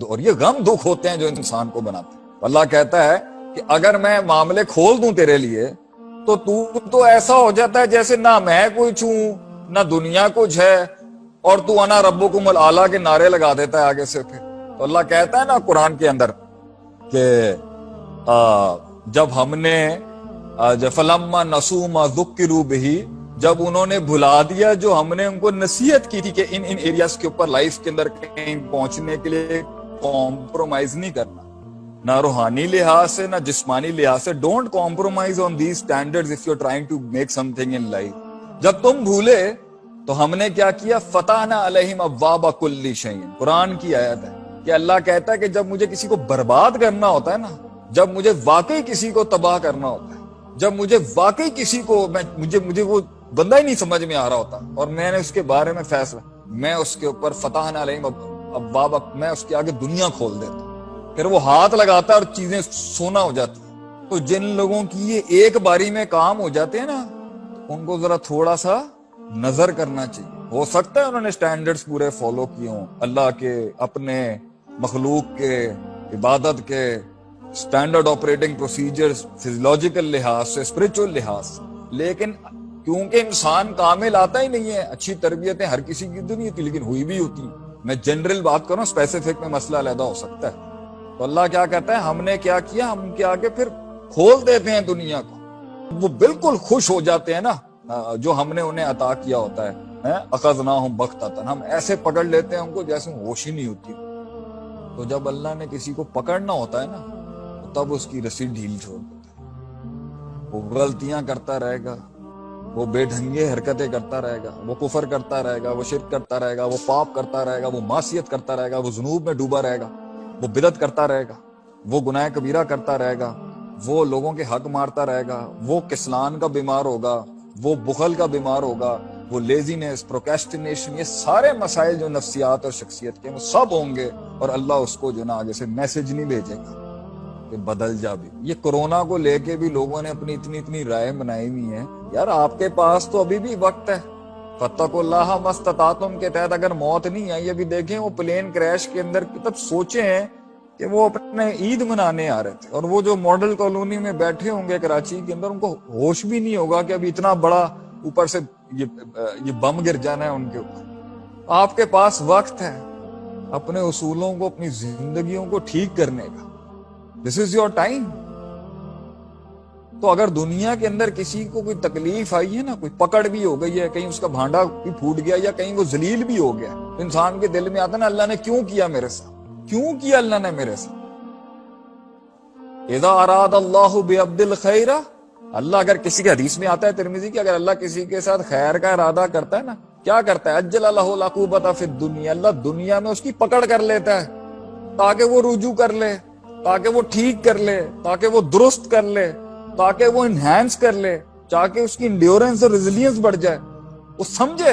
اور یہ غم دکھ ہوتے ہیں جو انسان کو بناتے ہیں۔ اللہ کہتا ہے کہ اگر میں معاملے کھول دوں تیرے لیے تو ایسا ہو جاتا ہے جیسے نہ میں کچھ ہوں نہ دنیا کچھ ہے، اور تو انا ربکم الاعلیٰ کے نعرے لگا دیتا ہے آگے سے۔ پھر تو اللہ کہتا ہے نا قرآن کے اندر کہ جب ہم نے فلما نسوا ما ذکروا بہ، جب انہوں نے بھلا دیا جو ہم نے ان کو نصیحت کی تھی کہ ان ایریاز کے اوپر لائف کے اندر کہیں پہنچنے کے لیے کمپرومائز نہیں کرنا، نہ روحانی لحاظ سے نہ جسمانی لحاظ سے۔ Don't compromise on these standards if you are trying to make something in life. جب تم بھولے تو ہم نے کیا کیا؟ فتحنا علیہم ابواب کل شیء، قرآن کی آیت ہے کہ اللہ کہتا ہے کہ جب مجھے کسی کو برباد کرنا ہوتا ہے نا، جب مجھے واقعی کسی کو تباہ کرنا ہوتا ہے، جب مجھے واقعی کسی کو مجھے وہ بندہ ہی نہیں سمجھ میں آ رہا ہوتا اور میں نے اس کے بارے میں فیصلہ، میں اس کے اوپر فتحنا علیہم ابواب، میں اس کے آگے دنیا کھول دیتا ہوں، پھر وہ ہاتھ لگاتا ہے اور چیزیں سونا ہو جاتی ہیں۔ تو جن لوگوں کی یہ ایک باری میں کام ہو جاتے ہیں نا، ان کو ذرا تھوڑا سا نظر کرنا چاہیے۔ ہو سکتا ہے انہوں نے سٹینڈرڈز پورے فالو کیے ہوں، اللہ کے، اپنے مخلوق کے، عبادت کے سٹینڈرڈ آپریٹنگ پروسیجرز، فزیولوجیکل لحاظ سے، اسپرچول لحاظ سے، لیکن کیونکہ انسان کامل آتا ہی نہیں ہے، اچھی تربیتیں ہر کسی کی تو نہیں ہوتی لیکن ہوئی بھی ہوتی ہیں۔ میں جنرل بات کروں، اسپیسیفک میں مسئلہ علیحدہ ہو سکتا ہے۔ تو اللہ کیا کہتا ہے، ہم نے کیا کیا، ہم کے آگے پھر کھول دیتے ہیں دنیا کو۔ وہ بالکل خوش ہو جاتے ہیں نا جو ہم نے انہیں عطا کیا ہوتا ہے، اخذناہم بغتۃ، ہم ایسے پکڑ لیتے ہیں ان کو جیسے ہوش ہی نہیں ہوتی۔ تو جب اللہ نے کسی کو پکڑنا ہوتا ہے نا، تب اس کی رسی ڈھیل چھوڑ دیتا ہے۔ وہ غلطیاں کرتا رہے گا، وہ بے ڈھنگے حرکتیں کرتا رہے گا، وہ کفر کرتا رہے گا، وہ شرک کرتا رہے گا، وہ پاپ کرتا رہے گا، وہ معصیت کرتا رہے گا، وہ ذنوب میں ڈوبا رہے گا، وہ بدعت کرتا رہے گا، وہ گناہ کبیرہ کرتا رہے گا، وہ لوگوں کے حق مارتا رہے گا، وہ کسلان کا بیمار ہوگا، وہ بخل کا بیمار ہوگا، وہ لیزینس، پروکیسٹینیشن، یہ سارے مسائل جو نفسیات اور شخصیت کے وہ سب ہوں گے، اور اللہ اس کو جو نا آگے سے میسج نہیں بھیجے گا کہ بدل جا بھی۔ یہ کرونا کو لے کے بھی لوگوں نے اپنی اتنی رائے بنائی ہوئی ہیں، یار آپ کے پاس تو ابھی بھی وقت ہے۔ فاتقوا اللہ ما استطعتم کے تحت اگر موت نہیں آئی، ابھی دیکھیں وہ پلین کریش کے اندر تب سوچے ہیں کہ وہ اپنے عید منانے آ رہے تھے، اور وہ جو ماڈل کالونی میں بیٹھے ہوں گے کراچی کے اندر، ان کو ہوش بھی نہیں ہوگا کہ ابھی اتنا بڑا اوپر سے یہ بم گر جانا ہے ان کے اوپر۔ آپ کے پاس وقت ہے اپنے اصولوں کو، اپنی زندگیوں کو ٹھیک کرنے کا۔ دس از یور ٹائم۔ تو اگر دنیا کے اندر کسی کو کوئی تکلیف آئی ہے نا، کوئی پکڑ بھی ہو گئی ہے، کہیں اس کا بھانڈا بھی پھوٹ گیا یا کہیں وہ ذلیل بھی ہو گیا، تو انسان کے دل میں آتا ہے نا، اللہ نے کیوں کیا میرے ساتھ، کیوں کیا اللہ نے میرے ساتھ۔ اذا اراد اللہ بعبد الخیر، اللہ اگر کسی کے، حدیث میں آتا ہے ترمذی کی، اگر اللہ کسی کے ساتھ خیر کا ارادہ کرتا ہے نا، کیا کرتا ہے، اجل لہ العقوبۃ فی الدنیا، اللہ دنیا میں اس کی پکڑ کر لیتا ہے تاکہ وہ رجوع کر لے، تاکہ وہ ٹھیک کر لے، تاکہ وہ درست کر لے، تاکہ وہ انہینس کر لے، تاکہ اس کی انڈیورنس اور ریزیلینس بڑھ جائے، وہ سمجھے